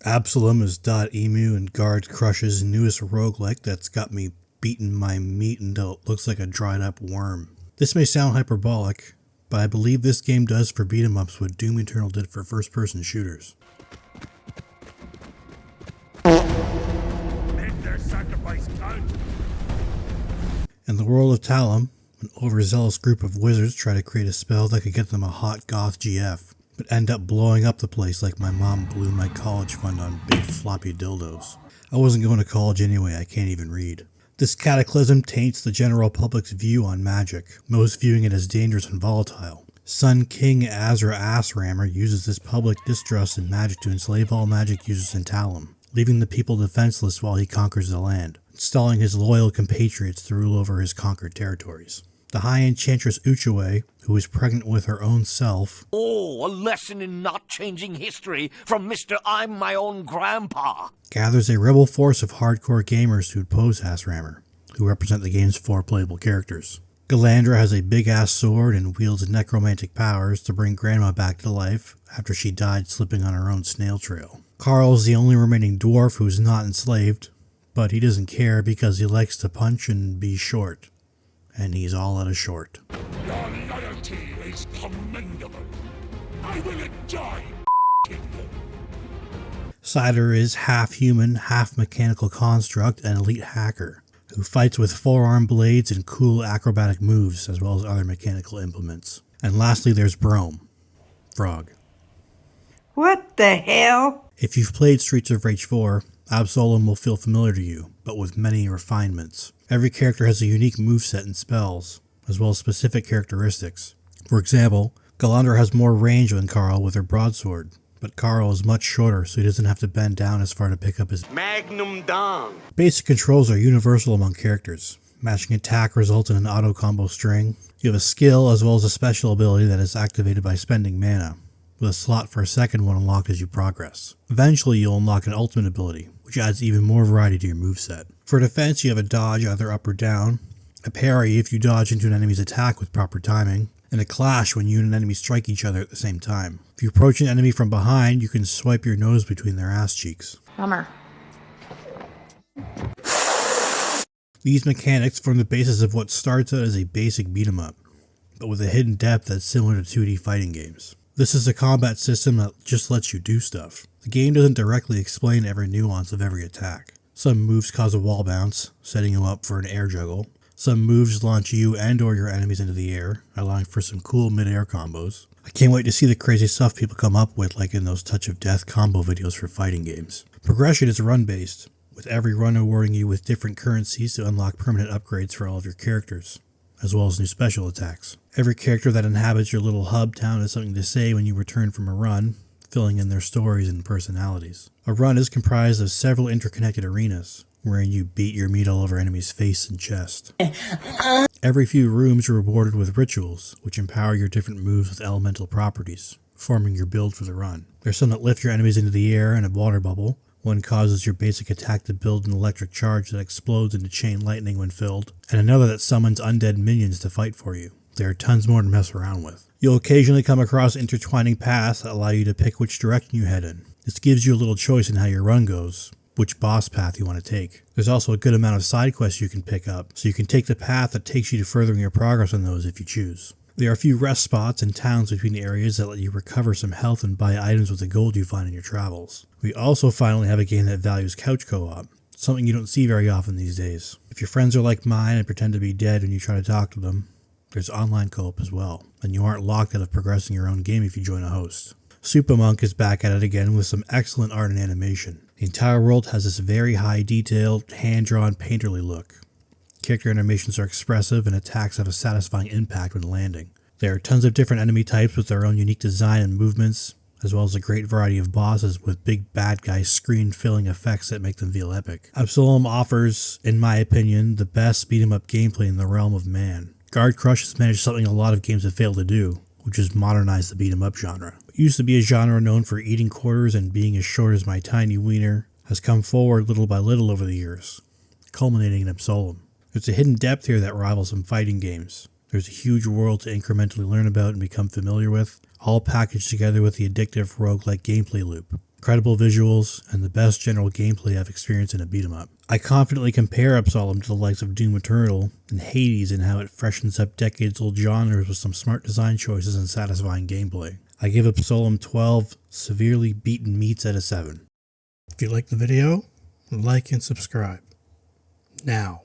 Absolum is .emu and Guard Crush's newest roguelike that's got me beating my meat until it looks like a dried up worm. This may sound hyperbolic, but I believe this game does for beat 'em ups what Doom Eternal did for first person shooters. Make their sacrifice count. In the world of Talum, an overzealous group of wizards try to create a spell that could get them a hot goth GF, but end up blowing up the place like my mom blew my college fund on big floppy dildos. I wasn't going to college anyway, I can't even read. This cataclysm taints the general public's view on magic, most viewing it as dangerous and volatile. Sun King Azra Assrammer uses this public distrust in magic to enslave all magic users in Talum, leaving the people defenseless while he conquers the land, installing his loyal compatriots to rule over his conquered territories. The High Enchantress Uchiwe, who is pregnant with her own self, Oh, a lesson in not changing history from Mr. I'm my own grandpa. gathers a rebel force of hardcore gamers to oppose Assrammer, who represent the game's 4 playable characters. Galandra has a big-ass sword and wields necromantic powers to bring Grandma back to life after she died slipping on her own snail trail. Carl is the only remaining dwarf who is not enslaved, but he doesn't care because he likes to punch and be short. And he's all out of short. Your loyalty is commendable. I will enjoy you. Cider is half human, half mechanical construct and elite hacker, who fights with forearm blades and cool acrobatic moves, as well as other mechanical implements. And lastly, there's Brome, Frog. What the hell? If you've played Streets of Rage 4, Absolum will feel familiar to you, but with many refinements. Every character has a unique moveset and spells, as well as specific characteristics. For example, Galandra has more range than Carl with her broadsword, but Carl is much shorter, so he doesn't have to bend down as far to pick up his Magnum Dong. Basic controls are universal among characters. Matching attack results in an auto combo string. You have a skill as well as a special ability that is activated by spending mana, with a slot for a second one unlocked as you progress. Eventually you'll unlock an ultimate ability, which adds even more variety to your moveset. For defense you have a dodge either up or down, a parry if you dodge into an enemy's attack with proper timing, and a clash when you and an enemy strike each other at the same time. If you approach an enemy from behind, you can swipe your nose between their ass cheeks. Bummer. These mechanics form the basis of what starts out as a basic beat 'em up, but with a hidden depth that's similar to 2D fighting games. This is a combat system that just lets you do stuff. The game doesn't directly explain every nuance of every attack. Some moves cause a wall bounce, setting you up for an air juggle. Some moves launch you and or your enemies into the air, allowing for some cool mid-air combos. I can't wait to see the crazy stuff people come up with, like in those Touch of Death combo videos for fighting games. Progression is run-based, with every run awarding you with different currencies to unlock permanent upgrades for all of your characters, as well as new special attacks. Every character that inhabits your little hub town has something to say when you return from a run, filling in their stories and personalities. A run is comprised of several interconnected arenas, wherein you beat your meat all over enemies' face and chest. Every few rooms are rewarded with rituals, which empower your different moves with elemental properties, forming your build for the run. There's some that lift your enemies into the air in a water bubble. One causes your basic attack to build an electric charge that explodes into chain lightning when filled, and another that summons undead minions to fight for you. There are tons more to mess around with. You'll occasionally come across intertwining paths that allow you to pick which direction you head in. This gives you a little choice in how your run goes, which boss path you want to take. There's also a good amount of side quests you can pick up, so you can take the path that takes you to furthering your progress on those if you choose. There are a few rest spots and towns between the areas that let you recover some health and buy items with the gold you find in your travels. We also finally have a game that values couch co-op, something you don't see very often these days. If your friends are like mine and pretend to be dead when you try to talk to them, there's online co-op as well, and you aren't locked out of progressing your own game if you join a host. Supermonk is back at it again with some excellent art and animation. The entire world has this very high detailed, hand-drawn, painterly look. Character animations are expressive and attacks have a satisfying impact when landing. There are tons of different enemy types with their own unique design and movements, as well as a great variety of bosses with big bad guy screen-filling effects that make them feel epic. Absolum offers, in my opinion, the best beat-em-up gameplay in the realm of man. Guard Crush has managed something a lot of games have failed to do, which is modernize the beat-em-up genre. What used to be a genre known for eating quarters and being as short as my tiny wiener has come forward little by little over the years, culminating in Absolum. There's a hidden depth here that rivals some fighting games. There's a huge world to incrementally learn about and become familiar with, all packaged together with the addictive roguelike gameplay loop. credible visuals, and the best general gameplay I've experienced in a beat 'em up. I confidently compare Absolum to the likes of Doom Eternal and Hades in how it freshens up decades-old genres with some smart design choices and satisfying gameplay. I give Absolum 12 severely beaten meats out of 7. If you like the video, like and subscribe. Now.